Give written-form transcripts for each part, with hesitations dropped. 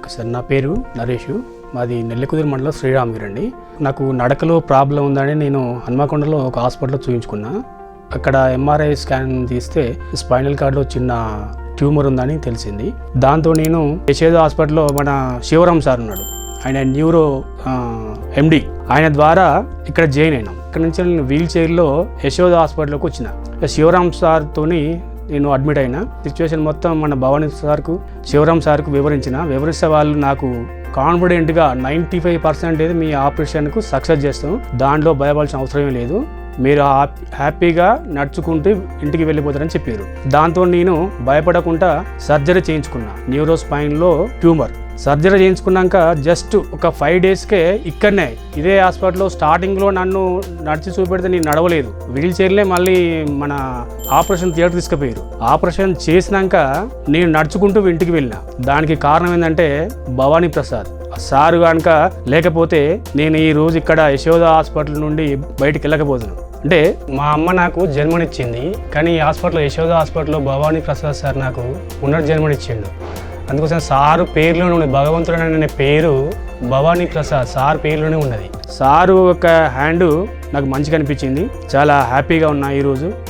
Sir నా పేరు నరేష్, మాది నెల్లికుదురు మండలం శ్రీరామగిరి అండి. నాకు నడకలో ప్రాబ్లం ఉందని నేను హన్మకొండలో ఒక హాస్పిటల్లో చూపించుకున్నా. అక్కడ ఎంఆర్ఐ స్కాన్ తీస్తే స్పైనల్ కార్డ్లో చిన్న ట్యూమర్ ఉందని తెలిసింది. దాంతో నేను యశోద హాస్పిటల్లో మన శివరాం సార్ ఉన్నాడు, ఆయన న్యూరో ఎండి, ఆయన ద్వారా ఇక్కడ జాయిన్ అయినాం. ఇక్కడ నుంచి నేను వీల్ చైర్లో యశోద హాస్పిటల్లోకి వచ్చిన. శివరాం సార్తోని నేను అడ్మిట్ అయినా. సిచ్యువేషన్ మొత్తం మన భవానీ సార్కు శివరాం సార్కు వివరిస్తే వాళ్ళు నాకు కాన్ఫిడెంట్గా 95% మీ ఆపరేషన్కు సక్సెస్ చేస్తాం, దాంట్లో భయపడాల్సిన అవసరమే లేదు, మీరు హ్యాపీగా నడుచుకుంటూ ఇంటికి వెళ్ళిపోతారని చెప్పారు. దాంతో నేను భయపడకుండా సర్జరీ చేయించుకున్నా. న్యూరో స్పైన్లో ట్యూమర్ సర్జరీ చేయించుకున్నాక జస్ట్ ఒక 5 daysకే ఇక్కడనే ఇదే హాస్పిటల్లో స్టార్టింగ్లో నన్ను నడిచి చూపెడితే నేను నడవలేదు, వీల్ చైర్లే మళ్ళీ మన ఆపరేషన్ థియేటర్ తీసుకుపోయారు. ఆపరేషన్ చేసినాక నేను నడుచుకుంటూ ఇంటికి వెళ్ళిన. దానికి కారణం ఏంటంటే భవానీ ప్రసాద్ సారు కనుక లేకపోతే నేను ఈ రోజు ఇక్కడ యశోద హాస్పిటల్ నుండి బయటికి వెళ్ళకపోతున్నాను. అంటే మా అమ్మ నాకు జన్మనిచ్చింది, కానీ ఈ హాస్పిటల్లో యశోద హాస్పిటల్లో భవానీ ప్రసాద్ సార్ నాకు పునర్జన్మనిచ్చిండు. అందుకోసం సారు పేరులోనే ఉన్నది, భగవంతుడు అనే పేరు భవానీ ప్రసాద్ సార్ పేరులోనే ఉన్నది. సారు ఒక హ్యాండ్ నాకు మంచిగా అనిపించింది, చాలా హ్యాపీగా ఉన్నా.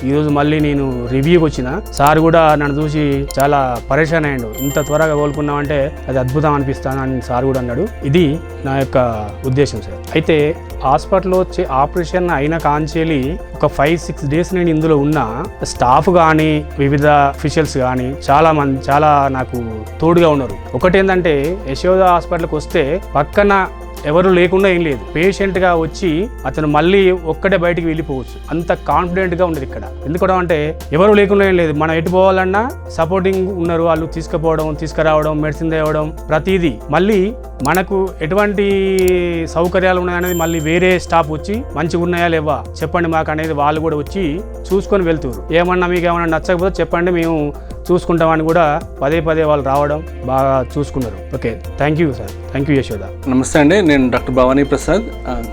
ఈరోజు మళ్ళీ నేను రివ్యూకి వచ్చిన. సార్ కూడా నన్ను చూసి చాలా పరేషాన్ అయ్యాడు, ఇంత త్వరగా కోలుకున్నామంటే అది అద్భుతం అనిపిస్తాను అని సార్ కూడా అన్నాడు. ఇది నా యొక్క ఉద్దేశం సార్. అయితే హాస్పిటల్లో వచ్చి ఆపరేషన్ అయిన కాంచేలి ఒక 5-6 days నేను ఇందులో ఉన్న స్టాఫ్ కానీ వివిధ అఫీషియల్స్ కానీ చాలా నాకు తోడుగా ఉన్నారు. ఒకటేంటంటే యశోద హాస్పిటల్కి వస్తే పక్కన ఎవరు లేకుండా ఏం లేదు, పేషెంట్గా వచ్చి అతను మళ్ళీ ఒక్కడే బయటికి వెళ్ళిపోవచ్చు, అంత కాన్ఫిడెంట్గా ఉండదు ఇక్కడ. ఎందుకంటే ఎవరు లేకుండా ఏం లేదు, మనం ఎటు పోవాలన్నా సపోర్టింగ్ ఉన్నారు, వాళ్ళు తీసుకురావడం మెడిసిన్ తేవడం ప్రతిదీ. మళ్ళీ మనకు ఎటువంటి సౌకర్యాలు ఉన్నాయనేది మళ్ళీ వేరే స్టాఫ్ వచ్చి మంచిగా ఉన్నాయా లేవా చెప్పండి మాకు అనేది వాళ్ళు కూడా వచ్చి చూసుకొని వెళ్తారు. మీకు ఏమన్నా నచ్చకపోతే చెప్పండి, మేము చూసుకుంటామని కూడా పదే వాళ్ళు రావడం బాగా చూసుకున్నారు. Okay, thank you sir, thank you Yashoda. నమస్తే అండి, నేను doctor Bhavani Prasad,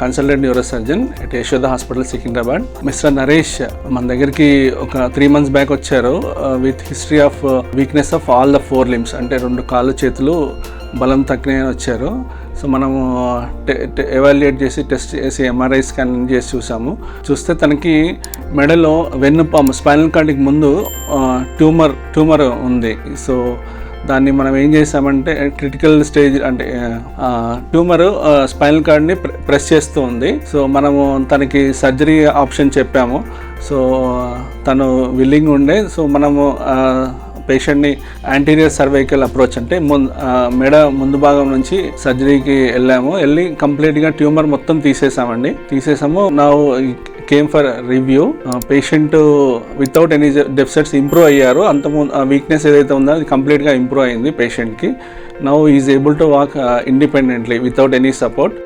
consultant neuro surgeon at Yashoda hospital Secunderabad. Mister Naresh మన దగ్గరికి ఒక 3 months బ్యాక్ వచ్చారు with history of weakness of all the 4 limbs, అంటే 2 కాళ్ళు చేతులు బలం తగ్గినాయని వచ్చారు. సో మనము ఎవాల్యుయేట్ చేసి టెస్ట్ చేసి ఎంఆర్ఐ స్కాన్ చేసి చూస్తే తనకి మెడలో వెన్నుపాము స్పైనల్ కార్డ్కి ముందు ట్యూమర్ ఉంది. సో దాన్ని మనం ఏం చేసామంటే క్రిటికల్ స్టేజ్, అంటే ట్యూమర్ స్పైనల్ కార్డ్ని ప్రెస్ చేస్తూ ఉంది. సో మనము తనకి సర్జరీ ఆప్షన్ చెప్పాము. సో తను విల్లింగ్ ఉండే. సో మనము పేషెంట్ని యాంటీరియర్ సర్వైకల్ అప్రోచ్, అంటే మెడ ముందు భాగం నుంచి సర్జరీకి వెళ్ళి కంప్లీట్గా ట్యూమర్ మొత్తం తీసేసాము. నా came for review. Patient without any deficits improve అయ్యారు. వీక్నెస్ ఏదైతే ఉందో అది కంప్లీట్గా ఇంప్రూవ్ అయింది పేషెంట్కి. Now is able to walk independently without any support.